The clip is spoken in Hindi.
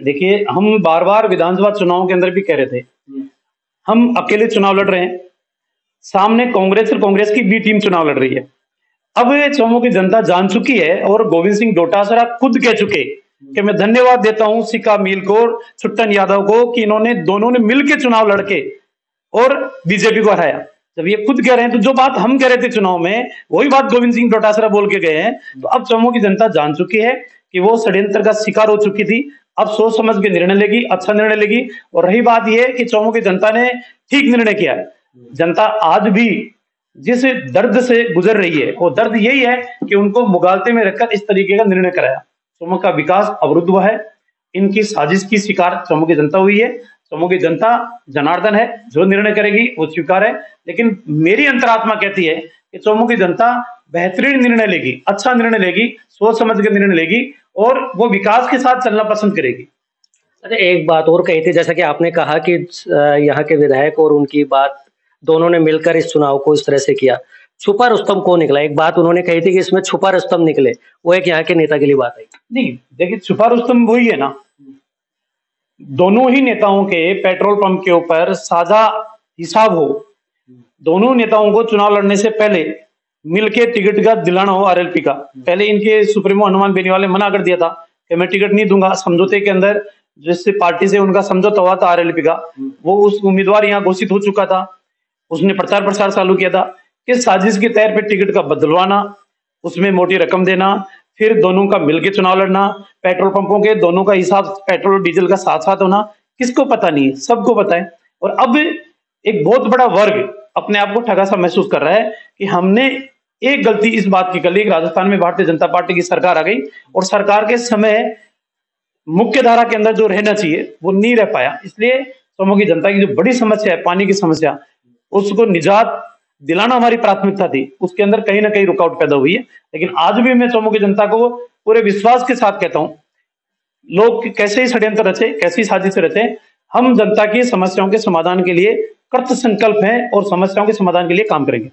देखिए, हम बार बार विधानसभा चुनाव के अंदर भी कह रहे थे, हम अकेले चुनाव लड़ रहे हैं, सामने कांग्रेस और कांग्रेस की बी टीम चुनाव लड़ रही है। अब ये चौमू की जनता जान चुकी है और गोविंद सिंह डोटासरा खुद कह चुके कि मैं धन्यवाद देता हूं सिक्का मील को और छुट्टन यादव को कि इन्होंने दोनों ने मिलकर चुनाव लड़के और बीजेपी को हराया। जब ये खुद कह रहे हैं तो जो बात हम कह रहे थे चुनाव में वही बात गोविंद सिंह डोटासरा बोल के गए हैं। तो अब चौमू की जनता जान चुकी है कि वो षड्यंत्र का शिकार हो चुकी थी। अब सोच समझ के निर्णय लेगी, अच्छा निर्णय लेगी। और रही बात यह कि चौमू की जनता ने ठीक निर्णय किया है। जनता आज भी जिस दर्द से गुजर रही है वो दर्द यही है कि उनको मुगालते में रखकर इस तरीके का निर्णय कराया। चौमू का विकास अवरुद्ध हुआ है। इनकी साजिश की शिकार चौमू की जनता हुई है। चौमू की जनता जनार्दन है, जो निर्णय करेगी वो स्वीकार है। लेकिन मेरी अंतरात्मा कहती है कि चौमू की जनता बेहतरीन निर्णय लेगी, अच्छा निर्णय लेगी, सोच समझ के निर्णय लेगी और वो विकास के साथ चलना पसंद करेगी। अच्छा, एक बात और कही थी, जैसा कि आपने कहा कि यहाँ के विधायक और उनकी बात दोनों ने मिलकर इस चुनाव को इस तरह से किया। छुपा रुस्तम कौन निकला? एक बात उन्होंने कही थी कि इसमें छुपा रुस्तम निकले, वो एक यहाँ के नेता के लिए बात आई। नहीं, देखिए, छुपा रुस्तम वही है ना, दोनों ही नेताओं के पेट्रोल पंप के ऊपर साझा हिसाब हो, दोनों नेताओं को चुनाव लड़ने से पहले मिलके टिकट का दिलाना हो आरएलपी का। पहले इनके सुप्रीमो हनुमान बेनीवाल ने मना कर दिया था कि मैं टिकट नहीं दूंगा। समझौते के अंदर जिस पार्टी से उनका समझौता हुआ था आरएलपी का, वो उस उम्मीदवार यहाँ घोषित हो चुका था। उसने प्रचार प्रसार चालू किया था कि साजिश के तौर पे टिकट का बदलवाना, उसमें मोटी रकम देना, फिर दोनों का मिलके चुनाव लड़ना, पेट्रोल पंपों के दोनों का हिसाब पेट्रोल डीजल का साथ साथ होना। किसको पता नहीं है? सबको पता है। और अब एक बहुत बड़ा वर्ग अपने आप को ठगा सा महसूस कर रहा है कि हमने एक गलती इस बात की कर ली। राजस्थान में भारतीय जनता पार्टी की सरकार आ गई और सरकार के समय मुख्य धारा के अंदर जो रहना चाहिए वो नहीं रह पाया। इसलिए चौमू की जनता की जो बड़ी समस्या है, पानी की समस्या, उसको निजात दिलाना हमारी प्राथमिकता थी। उसके अंदर कहीं ना कहीं रुकावट पैदा हुई है। लेकिन आज भी मैं चौमू की जनता को पूरे विश्वास के साथ कहता हूं, लोग कैसे ही षड्यंत्र रचे, कैसी साजिश रचे, हम जनता की समस्याओं के समाधान के लिए कृत संकल्प हैं और समस्याओं के समाधान के लिए काम करेंगे।